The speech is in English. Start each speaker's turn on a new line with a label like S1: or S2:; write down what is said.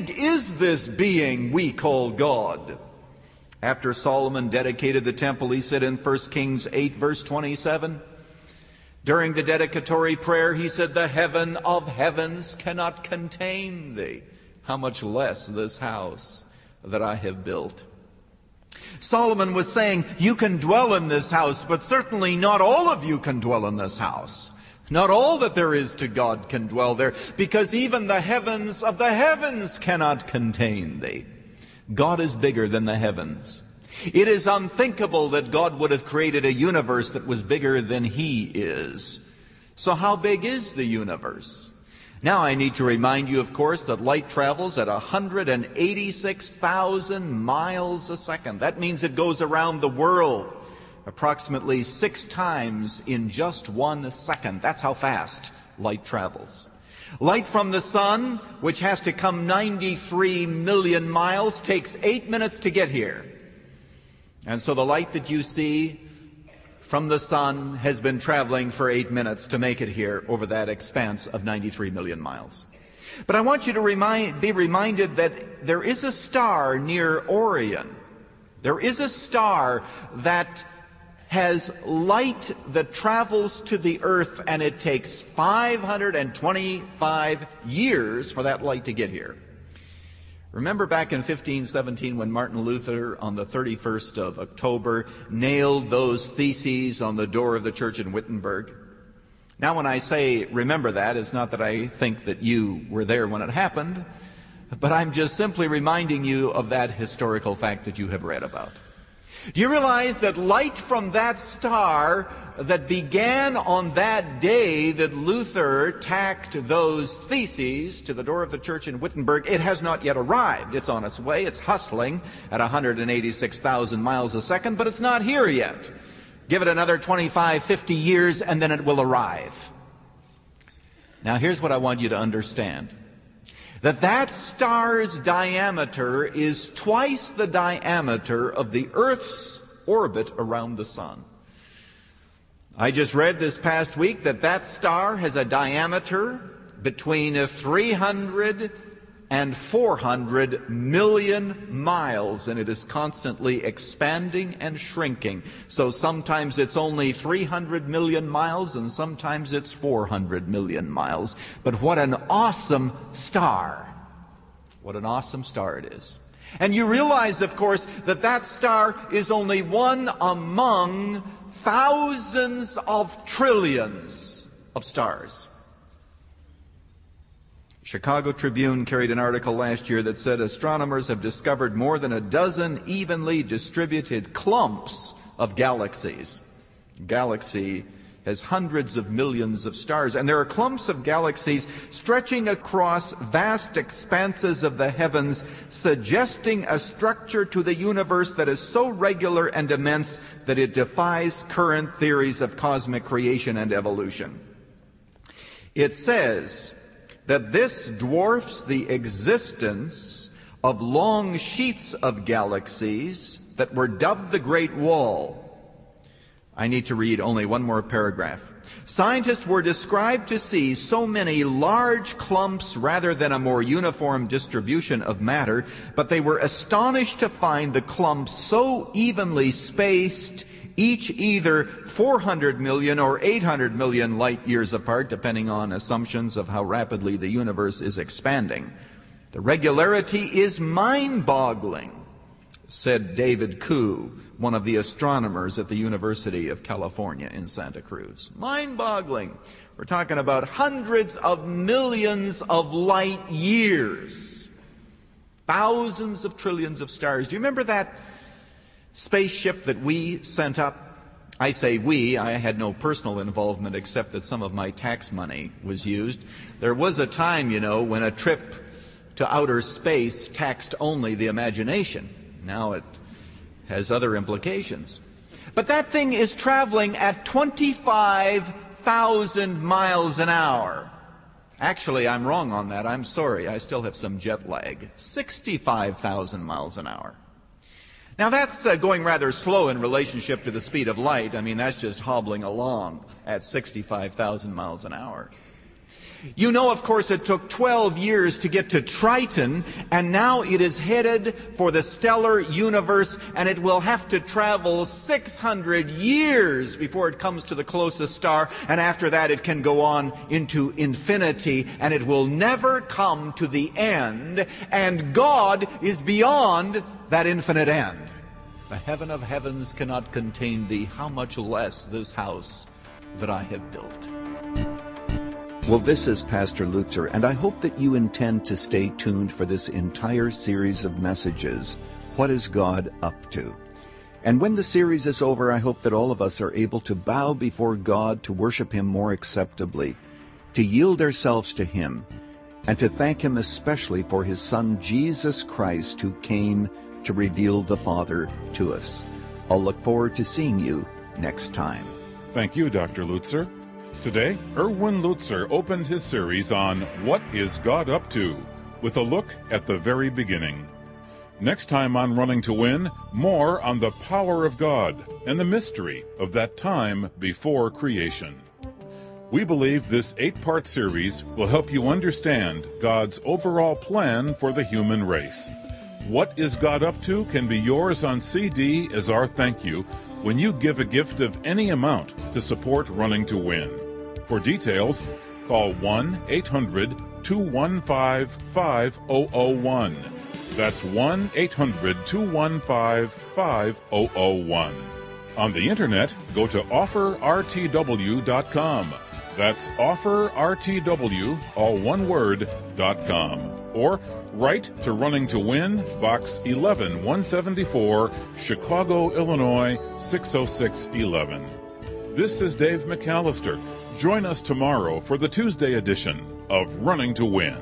S1: big is this being we call God? After Solomon dedicated the temple, he said in 1 Kings 8, verse 27, during the dedicatory prayer, he said, the heaven of heavens cannot contain thee. How much less this house that I have built. Solomon was saying, you can dwell in this house, but certainly not all of you can dwell in this house. Not all that there is to God can dwell there, because even the heavens of the heavens cannot contain thee. God is bigger than the heavens. It is unthinkable that God would have created a universe that was bigger than He is. So how big is the universe? Now I need to remind you, of course, that light travels at 186,000 miles a second. That means it goes around the world approximately 6 times in just 1 second. That's how fast light travels. Light from the sun, which has to come 93 million miles, takes 8 minutes to get here. And so the light that you see from the sun has been traveling for 8 minutes to make it here over that expanse of 93 million miles. But I want you to be reminded that there is a star near Orion. There is a star that has light that travels to the earth, and it takes 525 years for that light to get here. Remember back in 1517 when Martin Luther, on the 31st of October, nailed those theses on the door of the church in Wittenberg? Now when I say remember that, it's not that I think that you were there when it happened, but I'm just simply reminding you of that historical fact that you have read about. Do you realize that light from that star that began on that day that Luther tacked those theses to the door of the church in Wittenberg, it has not yet arrived. It's on its way. It's hustling at 186,000 miles a second, but it's not here yet. Give it another 25, 50 years, and then it will arrive. Now here's what I want you to understand. That star's diameter is twice the diameter of the Earth's orbit around the sun. I just read this past week that star has a diameter between 300 and 400 million miles, and it is constantly expanding and shrinking. So sometimes it's only 300 million miles, and sometimes it's 400 million miles. But what an awesome star. What an awesome star it is. And you realize, of course, that star is only one among thousands of trillions of stars. Chicago Tribune carried an article last year that said astronomers have discovered more than a dozen evenly distributed clumps of galaxies. Galaxy has hundreds of millions of stars, and there are clumps of galaxies stretching across vast expanses of the heavens, suggesting a structure to the universe that is so regular and immense that it defies current theories of cosmic creation and evolution. It says that this dwarfs the existence of long sheets of galaxies that were dubbed the Great Wall. I need to read only one more paragraph. Scientists were described to see so many large clumps rather than a more uniform distribution of matter, but they were astonished to find the clumps so evenly spaced, each either 400 million or 800 million light years apart, depending on assumptions of how rapidly the universe is expanding. The regularity is mind-boggling, said David Koo, one of the astronomers at the University of California in Santa Cruz. Mind-boggling. We're talking about hundreds of millions of light years. Thousands of trillions of stars. Do you remember that spaceship that we sent up? I say we. I had no personal involvement except that some of my tax money was used. There was a time, when a trip to outer space taxed only the imagination. Now it has other implications. But that thing is traveling at 25,000 miles an hour. Actually, I'm wrong on that. I'm sorry. I still have some jet lag. 65,000 miles an hour. Now that's going rather slow in relationship to the speed of light. I mean, that's just hobbling along at 65,000 miles an hour. You know, of course, it took 12 years to get to Triton, and now it is headed for the stellar universe, and it will have to travel 600 years before it comes to the closest star, and after that it can go on into infinity, and it will never come to the end, and God is beyond that infinite end. The heaven of heavens cannot contain thee, how much less this house that I have built.
S2: Well, this is Pastor Lutzer, and I hope that you intend to stay tuned for this entire series of messages, What is God Up To? And when the series is over, I hope that all of us are able to bow before God to worship Him more acceptably, to yield ourselves to Him, and to thank Him especially for His Son, Jesus Christ, who came to reveal the Father to us. I'll look forward to seeing you next time.
S3: Thank you, Dr. Lutzer. Today, Erwin Lutzer opened his series on What is God Up To? With a look at the very beginning. Next time on Running to Win, more on the power of God and the mystery of that time before creation. We believe this 8-part series will help you understand God's overall plan for the human race. What is God Up To can be yours on CD as our thank you when you give a gift of any amount to support Running to Win. For details, call 1-800-215-5001. That's 1-800-215-5001. On the Internet, go to offerrtw.com. That's offerrtw, all one word, .com. Or write to Running to Win, Box 11174, Chicago, Illinois, 60611. This is Dave McAllister. Join us tomorrow for the Tuesday edition of Running to Win.